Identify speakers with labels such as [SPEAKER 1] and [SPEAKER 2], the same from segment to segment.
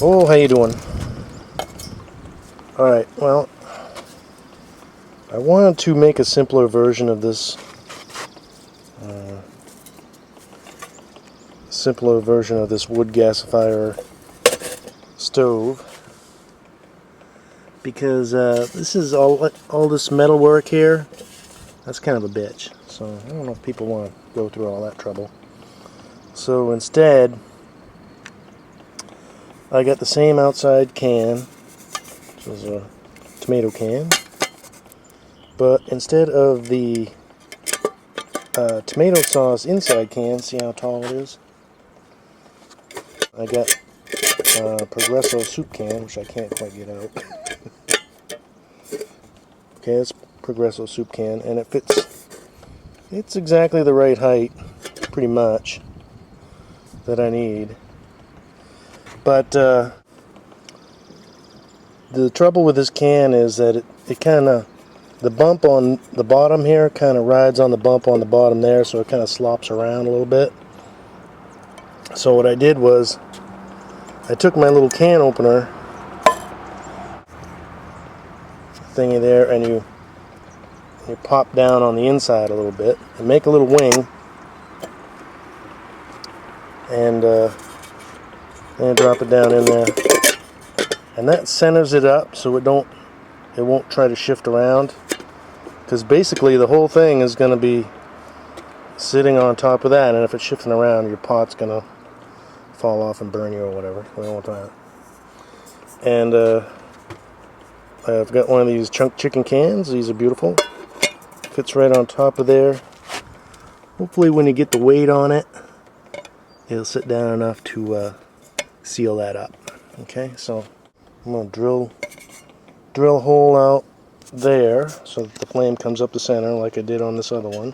[SPEAKER 1] Oh, how you doing? Alright, well, I wanted to make a simpler version of this wood gasifier stove, because this is all this metal work here. That's kind of a bitch, so I don't know if people want to go through all that trouble. So instead, I got the same outside can, which is a tomato can, but instead of the tomato sauce inside can, see how tall it is? I got a Progresso soup can, which I can't quite get out. Okay, it's Progresso soup can, and it fits. It's exactly the right height, pretty much, that I need. But the trouble with this can is that it kind of, the bump on the bottom here kind of rides on the bump on the bottom there, so it kind of slops around a little bit. So what I did was, I took my little can opener thingy there, and you pop down on the inside a little bit and make a little wing, and then drop it down in there, and that centers it up so it won't try to shift around, because basically the whole thing is going to be sitting on top of that, and if it's shifting around, your pot's going to fall off and burn you or whatever. We don't want that. And I've got one of these chunk chicken cans. These are beautiful. Fits right on top of there. Hopefully when you get the weight on it, it'll sit down enough to seal that up. Okay, so I'm going to drill a hole out there so that the flame comes up the center like I did on this other one.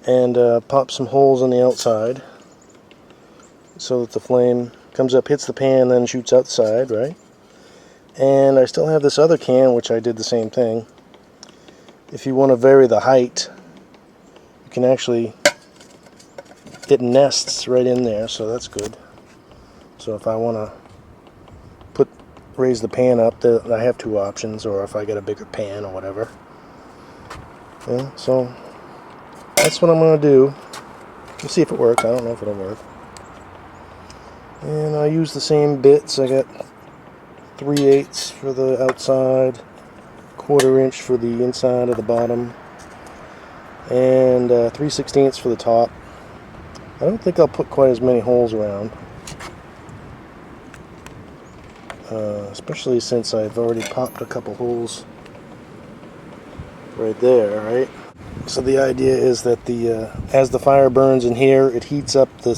[SPEAKER 1] And pop some holes on the outside so that the flame comes up, hits the pan, then shoots out the side, right? And I still have this other can, which I did the same thing. If you want to vary the height, you can actually, it nests right in there, so that's good. So if I want to raise the pan up, I have two options, or if I get a bigger pan or whatever. Yeah, so that's what I'm going to do. We'll see if it works. I don't know if it'll work. And I use the same bits. I got 3/8 for the outside, 1/4 inch for the inside of the bottom, and 3/16 for the top. I don't think I'll put quite as many holes around, especially since I've already popped a couple holes right there, right? So the idea is that as the fire burns in here, it heats up the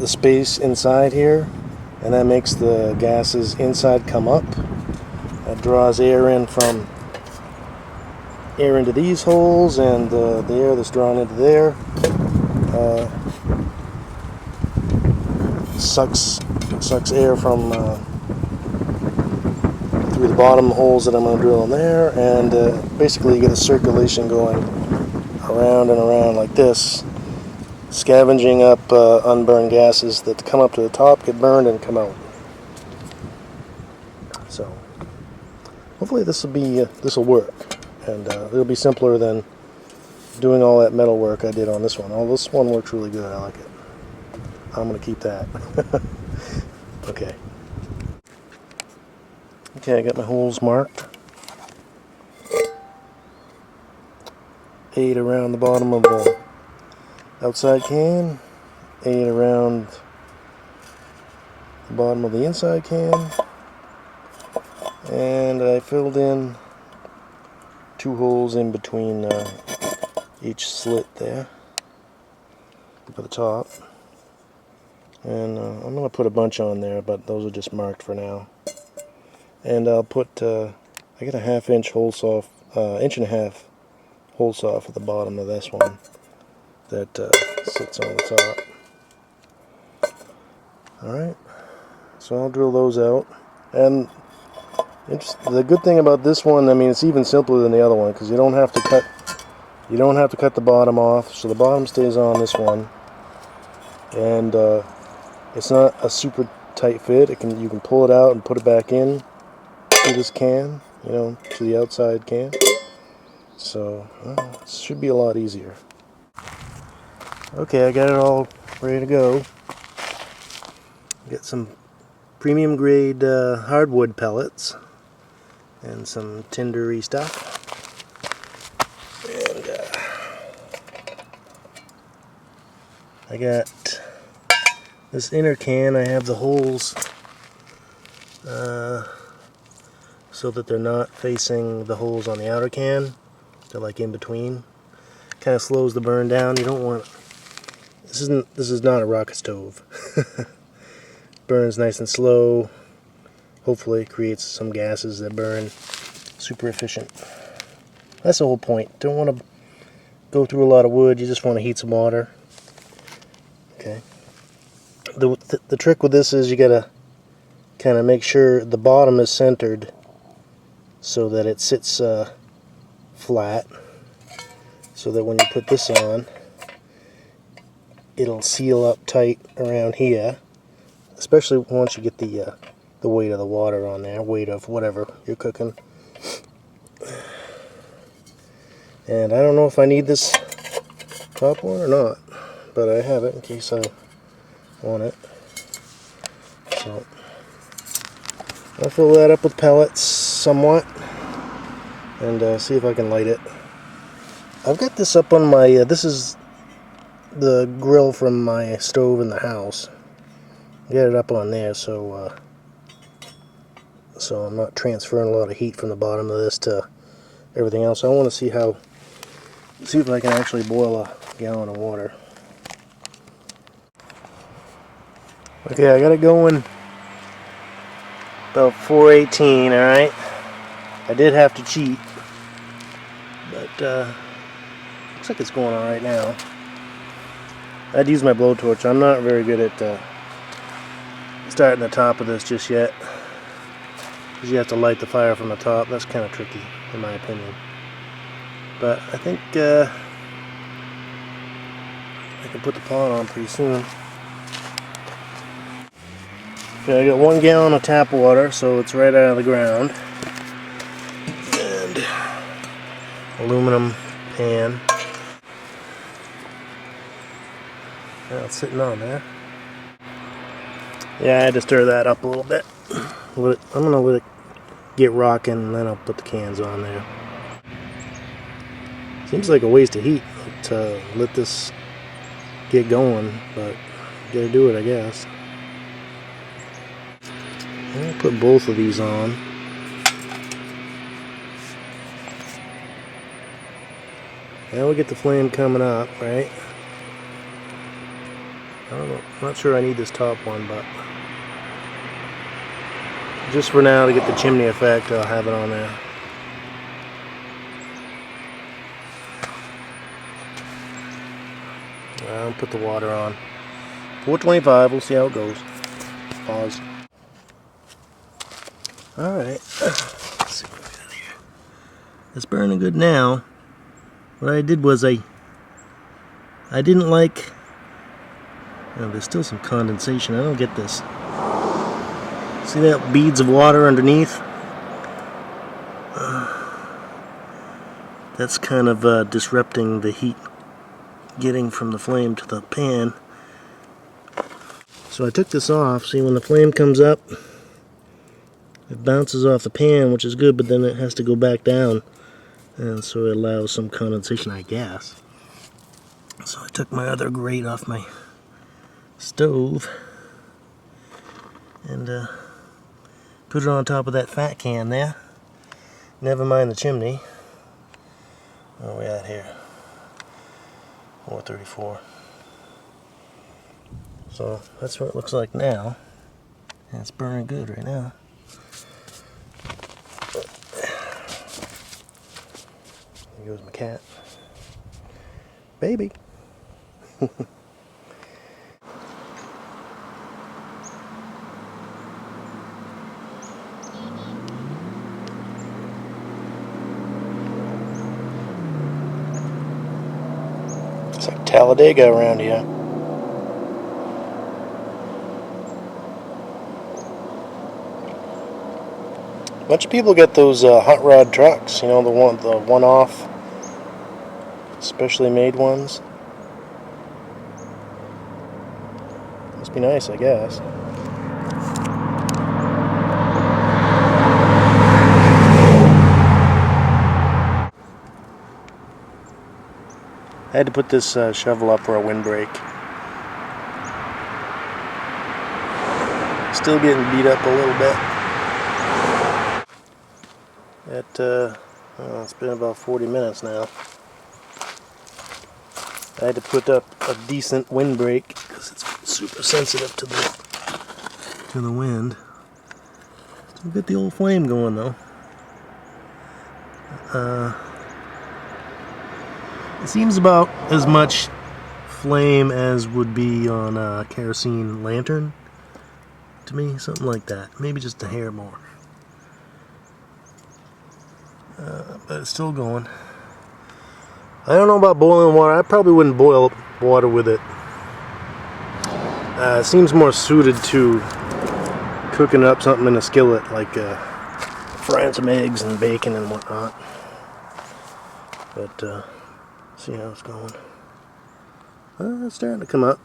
[SPEAKER 1] space inside here, and that makes the gases inside come up. That draws air into these holes, and the air that's drawn into there sucks air from through the bottom holes that I'm going to drill in there, and basically you get a circulation going around and around like this, scavenging up unburned gases that come up to the top, get burned, and come out. So hopefully this will work, and it'll be simpler than doing all that metal work I did on this one. Oh, this one works really good. I like it. I'm going to keep that. Okay. Okay, I got my holes marked. 8 around the bottom of the outside can, 8 around the bottom of the inside can, and I filled in 2 holes in between each slit there for the top. And I'm going to put a bunch on there, but those are just marked for now. And I'll put, I got a 1/2 inch hole saw, 1.5 inch hole saw for the bottom of this one that sits on the top. Alright, so I'll drill those out. And the good thing about this one, I mean, it's even simpler than the other one, because you don't have to cut the bottom off, so the bottom stays on this one. And It's not a super tight fit. You can pull it out and put it back in to this can, you know, to the outside can. So it should be a lot easier. Okay, I got it all ready to go. Got some premium grade hardwood pellets and some tindery stuff. And I got this inner can. I have the holes so that they're not facing the holes on the outer can. They're like in between. Kind of slows the burn down. You don't want. This is not a rocket stove. Burns nice and slow. Hopefully it creates some gases that burn super efficient. That's the whole point. Don't want to go through a lot of wood. You just want to heat some water. Okay. The trick with this is you gotta kind of make sure the bottom is centered so that it sits flat, so that when you put this on, it'll seal up tight around here, especially once you get the weight of the water on there, weight of whatever you're cooking. And I don't know if I need this top one or not, but I have it in case I want it. So I'll fill that up with pellets somewhat and see if I can light it. I've got this up on my, this is the grill from my stove in the house. Get it up on there so I'm not transferring a lot of heat from the bottom of this to everything else. I want to see if I can actually boil a gallon of water. Okay, I got it going about 418, alright? I did have to cheat, but looks like it's going alright now. I'd use my blowtorch. I'm not very good at starting the top of this just yet, because you have to light the fire from the top. That's kind of tricky, in my opinion. But I think I can put the pot on pretty soon. Okay, I got 1 gallon of tap water, so it's right out of the ground. And aluminum pan. Now it's sitting on there. Yeah, I had to stir that up a little bit. I'm gonna let it get rocking, and then I'll put the cans on there. Seems like a waste of heat to let this get going, but gotta do it, I guess. I'll put both of these on. Now we get the flame coming up, right? I don't know, I'm not sure I need this top one, but just for now to get the chimney effect, I'll have it on there. I'll put the water on. 425, we'll see how it goes. Pause. Alright, let's see what we got here. It's burning good now. What I did was I didn't like, there's still some condensation. I don't get this. See that beads of water underneath? That's kind of disrupting the heat getting from the flame to the pan. So I took this off. See, when the flame comes up, it bounces off the pan, which is good, but then it has to go back down, and so it allows some condensation, I guess. So I took my other grate off my stove and put it on top of that fat can there. Never mind the chimney. Where are we at here? 434. So that's what it looks like now. And it's burning good right now. There goes my cat. Baby. It's like Talladega around here. bunch of people get those hot rod trucks, you know, the one-off, specially made ones. Must be nice, I guess. I had to put this shovel up for a windbreak. Still getting beat up a little bit. It's been about 40 minutes now. I had to put up a decent windbreak because it's super sensitive to the wind. Still get the old flame going though. It seems about as much flame as would be on a kerosene lantern to me, something like that. Maybe just a hair more. But it's still going. I don't know about boiling water. I probably wouldn't boil water with it. It seems more suited to cooking up something in a skillet, like frying some eggs and bacon and whatnot. But see how it's going. It's starting to come up.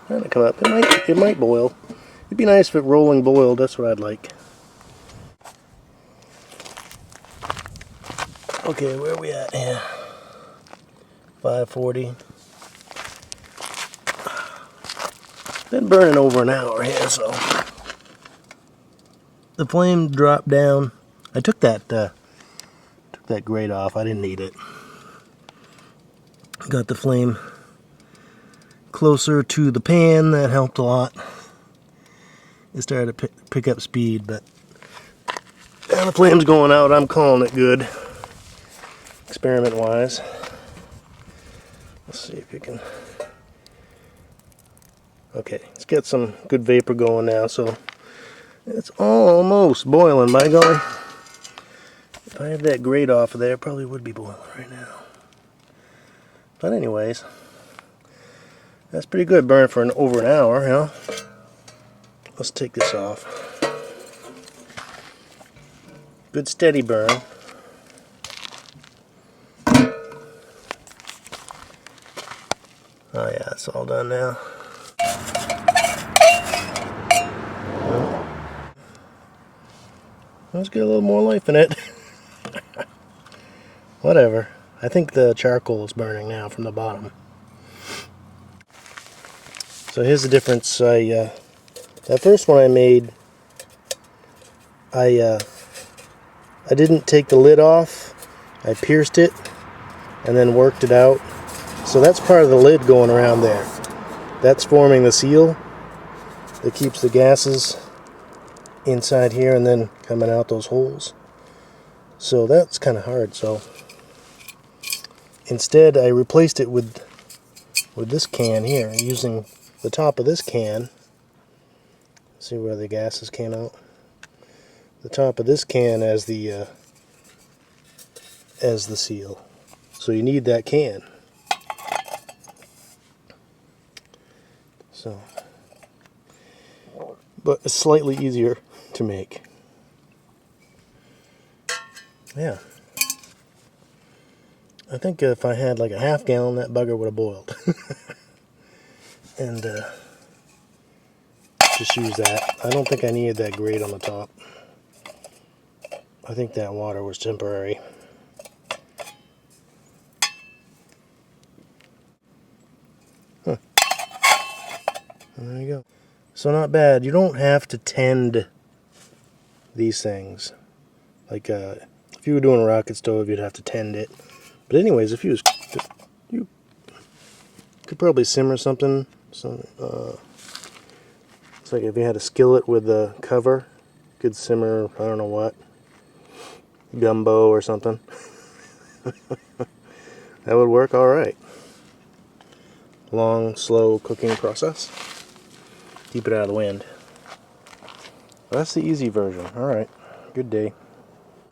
[SPEAKER 1] Starting to come up. It might boil. It'd be nice if it rolling boiled. That's what I'd like. Okay, where are we at here? 540. Been burning over an hour here, so the flame dropped down. I took that grate off. I didn't need it. Got the flame closer to the pan. That helped a lot. It started to pick up speed, but now the flame's going out. I'm calling it good. Experiment-wise. Let's see if you can... Okay, let's get some good vapor going now, so it's almost boiling, by golly. If I had that grate off of there, it probably would be boiling right now. But anyways, that's pretty good burn for over an hour, you know. Let's take this off. Good steady burn. Oh yeah, it's all done now. Let's get a little more life in it. Whatever. I think the charcoal is burning now from the bottom. So here's the difference. That first one I made, I didn't take the lid off. I pierced it and then worked it out. So that's part of the lid going around there. That's forming the seal that keeps the gases inside here and then coming out those holes. So that's kind of hard. So instead I replaced it with this can here, using the top of this can. See where the gases came out? The top of this can as the seal. So you need that can. So, but it's slightly easier to make. Yeah. I think if I had like a half gallon, that bugger would have boiled. And just use that. I don't think I needed that grate on the top. I think that water was temporary. Huh. There you go. So not bad. You don't have to tend these things. Like if you were doing a rocket stove, you'd have to tend it. But anyways, if you could probably simmer something. It's like if you had a skillet with a cover, you could simmer, I don't know what, gumbo or something. That would work all right. Long, slow cooking process. Keep it out of the wind. That's the easy version. All right. Good day.